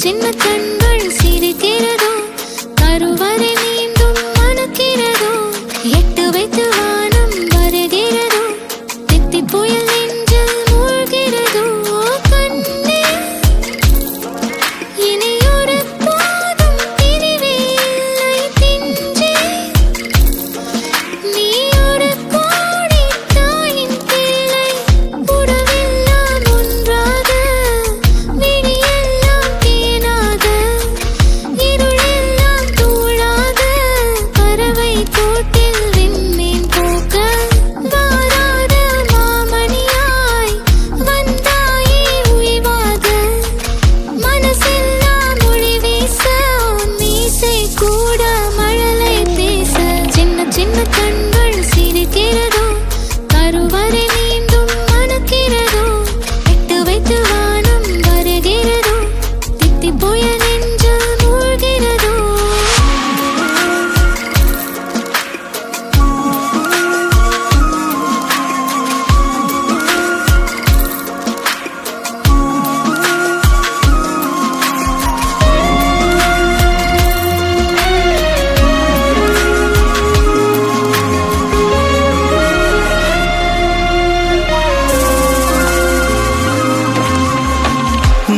சின்ன கண்கள் சிரிக்கிறதோ கருவறை மீண்டும் மணக்கிறதோ எட்டு வைத்து வானம் வருகிறதோ தித்தி புயல் நெஞ்சில் மூழ்கிறதோ கண்ணே இனியொரு போதும் பிரிவே இல்லை பிஞ்சே நீ ஒரு கோடி தாயின் பிள்ளை உறவெல்லாம் ஒன்றாக விழியெல்லாம் தேனாக இருளெல்லாம் தூளாக பறவை கூட்டில் விண்மீன் போக்க வாராத மாமணியாய் வந்தாயே உய்வாக மனசெல்லாம் மொழி வீச உன் மீசை கூட மழலை பேச சின்ன சின்ன கண்கள் சிரிக்கிறதோ கருவறை மீண்டும் மணக்கிறதோ எட்டு வைத்து வானம் வருகிறதோ தித்தி புயல் நெஞ்சில் மூழ்கிறதோ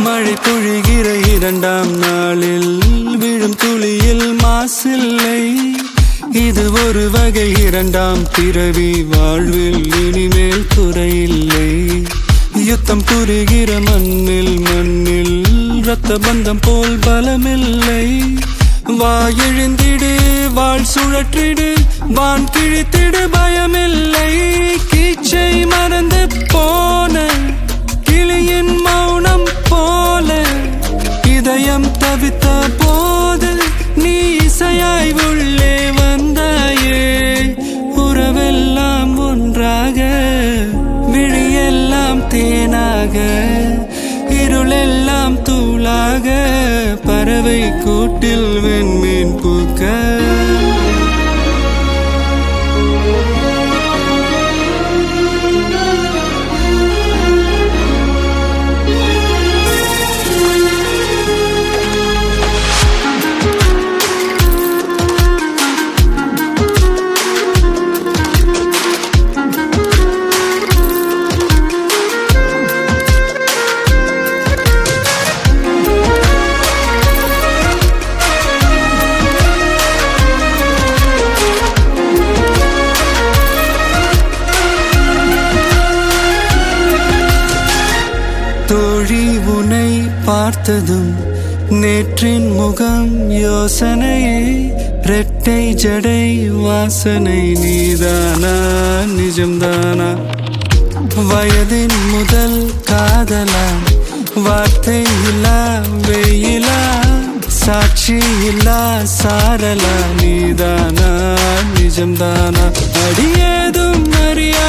மழை பொழிகிற இரண்டாம் நாளில் விழும் துளியில் மாசில்லை இது ஒரு வகை இரண்டாம் பிறவி வாழ்வில் இனிமேல் குறையில்லை யுத்தம் புரிகிற மண்ணில் இரத்த பந்தம் போல் பலமில்லை வா எழுந்திடு வாழ் சுழற்றிடு வான் கிழித்திடு பயமில்லை கீச்சை மறந்து போன கிளியின் மௌனம் போல இதயம் தவித்த போது நீ இசையாய் உள்ளே வந்தாயே உறவெல்லாம் ஒன்றாக விழியெல்லாம் தேனாக இருளெல்லாம் தூளாக பறவை கூட்டில் வெண்மீன் பூக்க தோழி உன்னை பார்த்ததும் நேற்றின் முகம் யோசனையே ரெட்டை ஜடை வாசனை நீதானா நிஜம்தானா வயதின் முதல் காதலா வார்த்தை இல்லா வெயிலா சாட்சி இல்லா சாரலா நீதானா நிஜம்தானா அடியேதும் அறியா